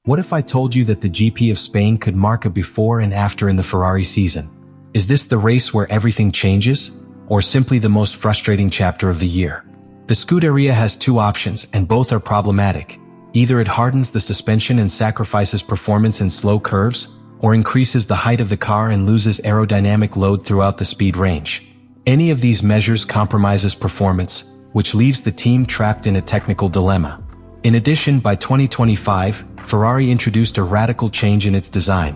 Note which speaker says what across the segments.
Speaker 1: What if I told you that the GP of Spain could mark a before and after in the Ferrari season? Is this the race where everything changes, or simply the most frustrating chapter of the year? The Scuderia has two options, and both are problematic. Either it hardens the suspension and sacrifices performance in slow curves, or increases the height of the car and loses aerodynamic load throughout the speed range. Any of these measures compromises performance, which leaves the team trapped in a technical dilemma. In addition, by 2025, Ferrari introduced a radical change in its design.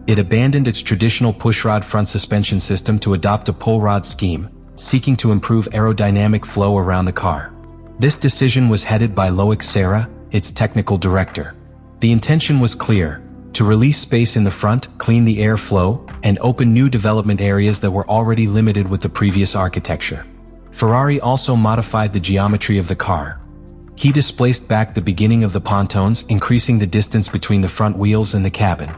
Speaker 1: It abandoned its traditional pushrod front suspension system to adopt a pull rod scheme, seeking to improve aerodynamic flow around the car. This decision was headed by Loic Serra, its technical director. The intention was clear: to release space in the front, clean the air flow, and open new development areas that were already limited with the previous architecture. Ferrari also modified the geometry of the car. He displaced back the beginning of the pontoons, increasing the distance between the front wheels and the cabin.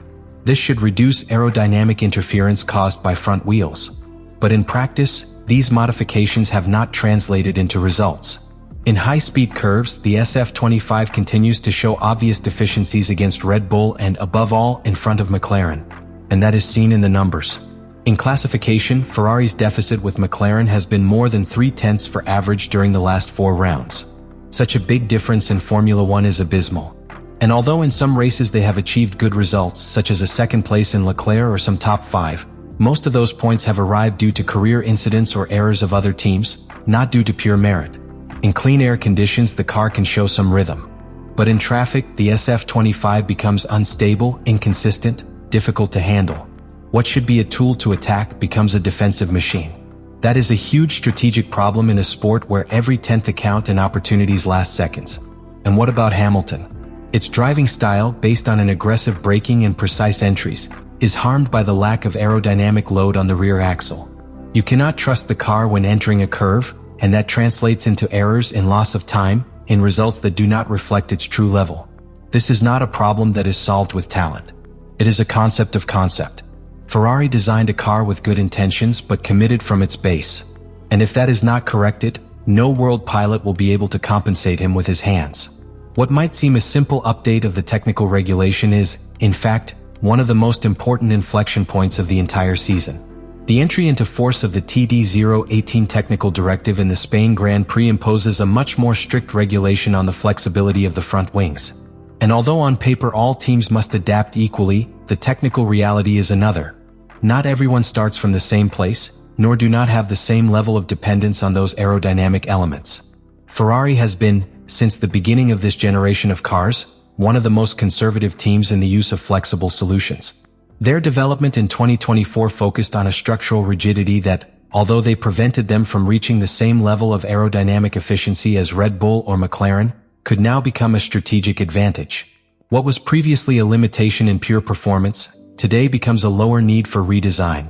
Speaker 1: This should reduce aerodynamic interference caused by front wheels. But in practice, these modifications have not translated into results. In high-speed curves, the SF25 continues to show obvious deficiencies against Red Bull and, above all, in front of McLaren. And that is seen in the numbers. In classification, Ferrari's deficit with McLaren has been more than 3/10 for average during the last 4 rounds. Such a big difference in Formula One is abysmal. And although in some races they have achieved good results, such as a second place in Leclerc or some top 5, most of those points have arrived due to career incidents or errors of other teams, not due to pure merit. In clean air conditions, the car can show some rhythm. But in traffic, the SF25 becomes unstable, inconsistent, difficult to handle. What should be a tool to attack becomes a defensive machine. That is a huge strategic problem in a sport where every 10th account and opportunities last seconds. And what about Hamilton? Its driving style, based on an aggressive braking and precise entries, is harmed by the lack of aerodynamic load on the rear axle. You cannot trust the car when entering a curve, and that translates into errors in loss of time, in results that do not reflect its true level. This is not a problem that is solved with talent. It is a concept of concept. Ferrari designed a car with good intentions but committed from its base. And if that is not corrected, no world pilot will be able to compensate him with his hands. What might seem a simple update of the technical regulation is, in fact, one of the most important inflection points of the entire season. The entry into force of the TD018 technical directive in the Spain Grand Prix imposes a much more strict regulation on the flexibility of the front wings. And although on paper all teams must adapt equally, the technical reality is another. Not everyone starts from the same place, nor do not have the same level of dependence on those aerodynamic elements. Ferrari has been, since the beginning of this generation of cars, one of the most conservative teams in the use of flexible solutions. Their development in 2024 focused on a structural rigidity that, although they prevented them from reaching the same level of aerodynamic efficiency as Red Bull or McLaren, could now become a strategic advantage. What was previously a limitation in pure performance, today becomes a lower need for redesign.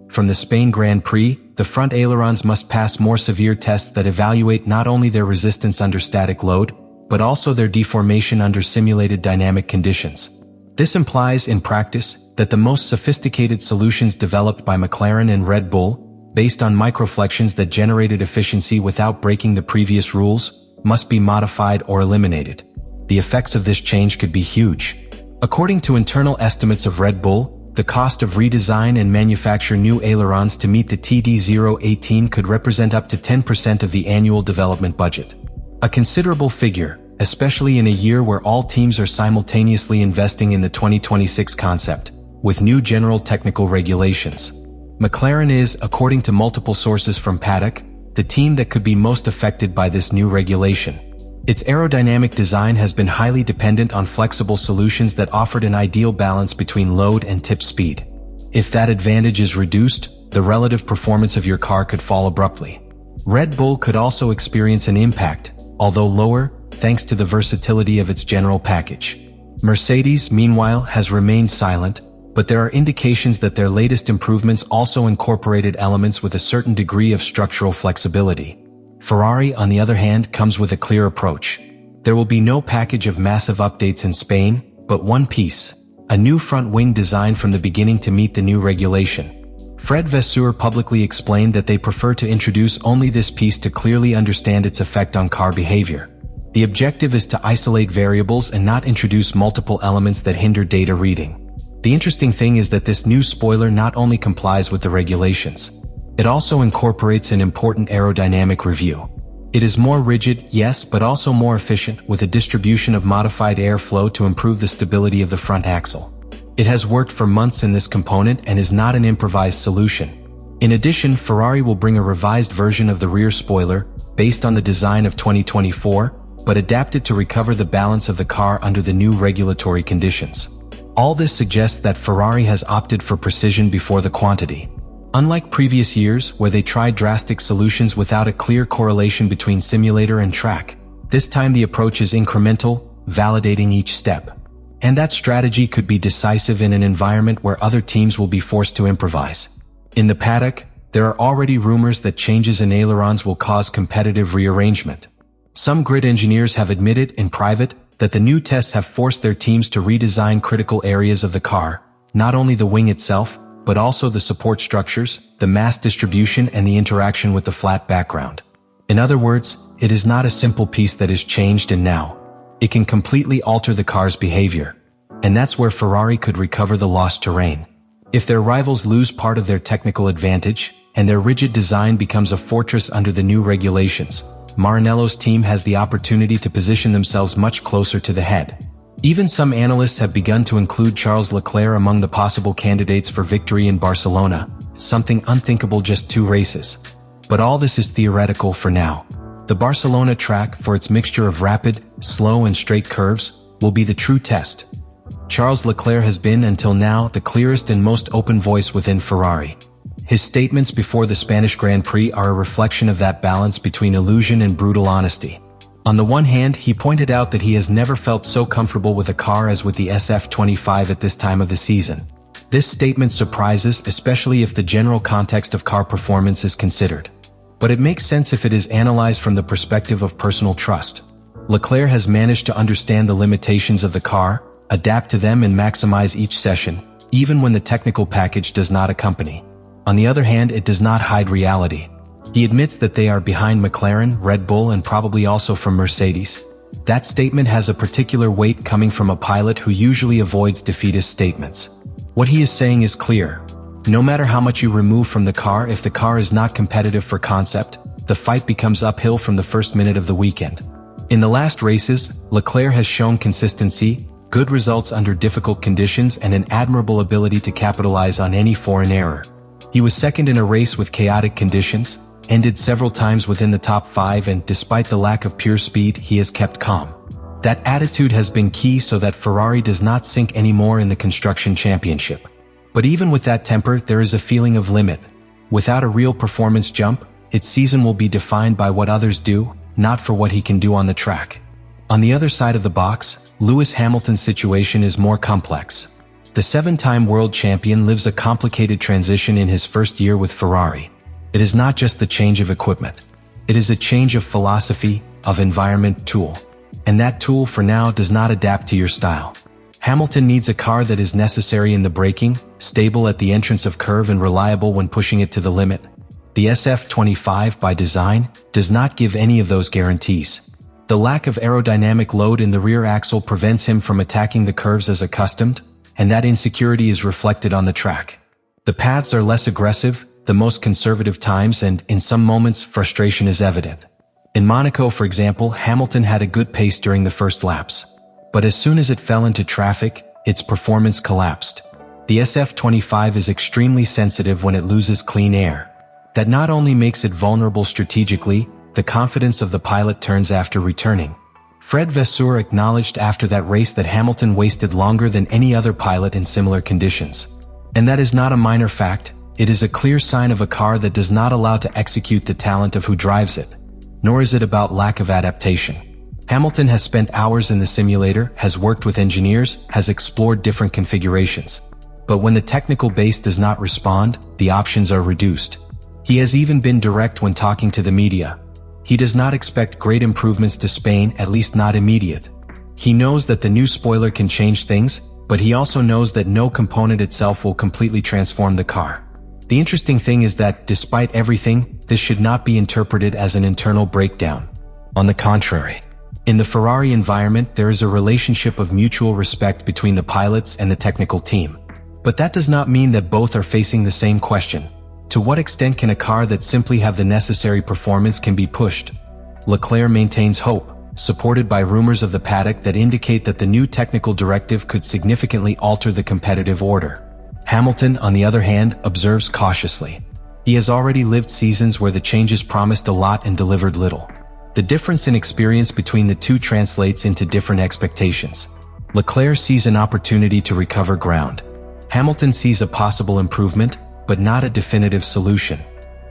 Speaker 1: From the Spain Grand Prix, the front ailerons must pass more severe tests that evaluate not only their resistance under static load, but also their deformation under simulated dynamic conditions. This implies, in practice, that the most sophisticated solutions developed by McLaren and Red Bull, based on microflections that generated efficiency without breaking the previous rules, must be modified or eliminated. The effects of this change could be huge. According to internal estimates of Red Bull, the cost of redesign and manufacture new ailerons to meet the TD018 could represent up to 10% of the annual development budget. A considerable figure, especially in a year where all teams are simultaneously investing in the 2026 concept, with new general technical regulations. McLaren is, according to multiple sources from Paddock, the team that could be most affected by this new regulation. Its aerodynamic design has been highly dependent on flexible solutions that offered an ideal balance between load and tip speed. If that advantage is reduced, the relative performance of your car could fall abruptly. Red Bull could also experience an impact, although lower, thanks to the versatility of its general package. Mercedes, meanwhile, has remained silent, but there are indications that their latest improvements also incorporated elements with a certain degree of structural flexibility. Ferrari, on the other hand, comes with a clear approach. There will be no package of massive updates in Spain, but one piece: a new front wing design from the beginning to meet the new regulation. Fred Vasseur publicly explained that they prefer to introduce only this piece to clearly understand its effect on car behavior. The objective is to isolate variables and not introduce multiple elements that hinder data reading. The interesting thing is that this new spoiler not only complies with the regulations, it also incorporates an important aerodynamic review. It is more rigid, yes, but also more efficient, with a distribution of modified airflow to improve the stability of the front axle. It has worked for months in this component and is not an improvised solution. In addition, Ferrari will bring a revised version of the rear spoiler, based on the design of 2024, but adapted to recover the balance of the car under the new regulatory conditions. All this suggests that Ferrari has opted for precision before the quantity. Unlike previous years, where they tried drastic solutions without a clear correlation between simulator and track, this time the approach is incremental, validating each step. And that strategy could be decisive in an environment where other teams will be forced to improvise. In the paddock, there are already rumors that changes in ailerons will cause competitive rearrangement. Some grid engineers have admitted in private that the new tests have forced their teams to redesign critical areas of the car, not only the wing itself, but also the support structures, the mass distribution, and the interaction with the flat background. In other words, it is not a simple piece that is changed and now. It can completely alter the car's behavior. And that's where Ferrari could recover the lost terrain. If their rivals lose part of their technical advantage, and their rigid design becomes a fortress under the new regulations, Maranello's team has the opportunity to position themselves much closer to the head. Even some analysts have begun to include Charles Leclerc among the possible candidates for victory in Barcelona, something unthinkable just 2 races. But all this is theoretical for now. The Barcelona track, for its mixture of rapid, slow and straight curves, will be the true test. Charles Leclerc has been, until now, the clearest and most open voice within Ferrari. His statements before the Spanish Grand Prix are a reflection of that balance between illusion and brutal honesty. On the one hand, he pointed out that he has never felt so comfortable with a car as with the SF25 at this time of the season. This statement surprises, especially if the general context of car performance is considered. But it makes sense if it is analyzed from the perspective of personal trust. Leclerc has managed to understand the limitations of the car, adapt to them and maximize each session, even when the technical package does not accompany. On the other hand, it does not hide reality. He admits that they are behind McLaren, Red Bull, and probably also from Mercedes. That statement has a particular weight coming from a pilot who usually avoids defeatist statements. What he is saying is clear. No matter how much you remove from the car, if the car is not competitive for concept, the fight becomes uphill from the first minute of the weekend. In the last races, Leclerc has shown consistency, good results under difficult conditions, and an admirable ability to capitalize on any foreign error. He was second in a race with chaotic conditions, ended several times within the top 5, and despite the lack of pure speed, he has kept calm. That attitude has been key so that Ferrari does not sink anymore in the construction championship. But even with that temper, there is a feeling of limit. Without a real performance jump, its season will be defined by what others do, not for what he can do on the track. On the other side of the box, Lewis Hamilton's situation is more complex. The 7-time world champion lives a complicated transition in his first year with Ferrari. It is not just the change of equipment. It is a change of philosophy, of environment, tool. And that tool for now does not adapt to your style. Hamilton needs a car that is necessary in the braking, stable at the entrance of curve and reliable when pushing it to the limit. The SF25, by design, does not give any of those guarantees. The lack of aerodynamic load in the rear axle prevents him from attacking the curves as accustomed, and that insecurity is reflected on the track. The paths are less aggressive, the most conservative times, and in some moments, frustration is evident. In Monaco, for example, Hamilton had a good pace during the first laps. But as soon as it fell into traffic, its performance collapsed. The SF25 is extremely sensitive when it loses clean air. That not only makes it vulnerable strategically, the confidence of the pilot turns after returning. Fred Vasseur acknowledged after that race that Hamilton wasted longer than any other pilot in similar conditions. And that is not a minor fact, it is a clear sign of a car that does not allow to execute the talent of who drives it. Nor is it about lack of adaptation. Hamilton has spent hours in the simulator, has worked with engineers, has explored different configurations. But when the technical base does not respond, the options are reduced. He has even been direct when talking to the media. He does not expect great improvements to Spain, at least not immediate. He knows that the new spoiler can change things, but he also knows that no component itself will completely transform the car. The interesting thing is that, despite everything, this should not be interpreted as an internal breakdown. On the contrary, In the Ferrari environment, there is a relationship of mutual respect between the pilots and the technical team. But that does not mean that both are facing the same question. To what extent can a car that simply have the necessary performance can be pushed? Leclerc maintains hope, supported by rumors of the paddock that indicate that the new technical directive could significantly alter the competitive order. Hamilton, on the other hand, observes cautiously. He has already lived seasons where the changes promised a lot and delivered little. The difference in experience between the two translates into different expectations. Leclerc sees an opportunity to recover ground. Hamilton sees a possible improvement, but not a definitive solution.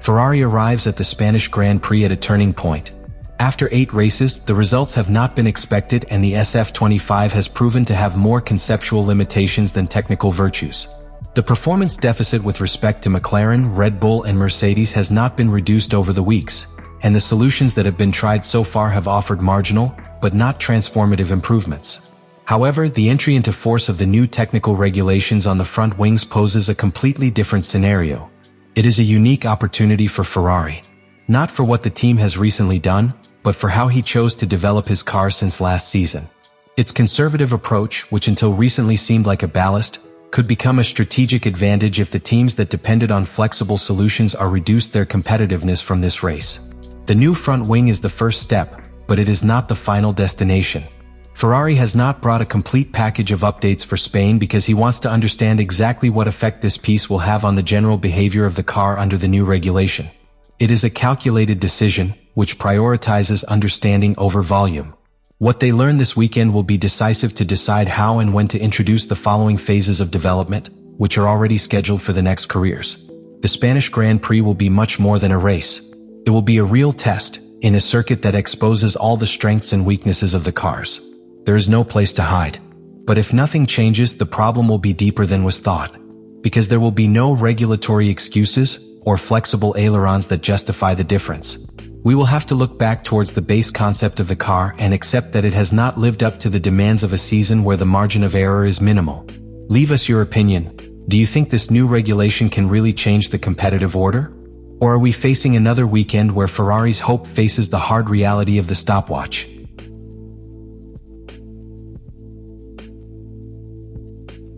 Speaker 1: Ferrari arrives at the Spanish Grand Prix at a turning point. After 8 races, the results have not been expected and the SF25 has proven to have more conceptual limitations than technical virtues. The performance deficit with respect to McLaren, Red Bull and Mercedes has not been reduced over the weeks, and the solutions that have been tried so far have offered marginal, but not transformative improvements. However, the entry into force of the new technical regulations on the front wings poses a completely different scenario. It is a unique opportunity for Ferrari. Not for what the team has recently done, but for how he chose to develop his car since last season. Its conservative approach, which until recently seemed like a ballast, could become a strategic advantage if the teams that depended on flexible solutions are reduced their competitiveness from this race. The new front wing is the first step, but it is not the final destination. Ferrari has not brought a complete package of updates for Spain because he wants to understand exactly what effect this piece will have on the general behavior of the car under the new regulation. It is a calculated decision, which prioritizes understanding over volume. What they learn this weekend will be decisive to decide how and when to introduce the following phases of development, which are already scheduled for the next careers. The Spanish Grand Prix will be much more than a race. It will be a real test, in a circuit that exposes all the strengths and weaknesses of the cars. There is no place to hide. But if nothing changes, the problem will be deeper than was thought. Because there will be no regulatory excuses or flexible ailerons that justify the difference. We will have to look back towards the base concept of the car and accept that it has not lived up to the demands of a season where the margin of error is minimal. Leave us your opinion. Do you think this new regulation can really change the competitive order? Or are we facing another weekend where Ferrari's hope faces the hard reality of the stopwatch?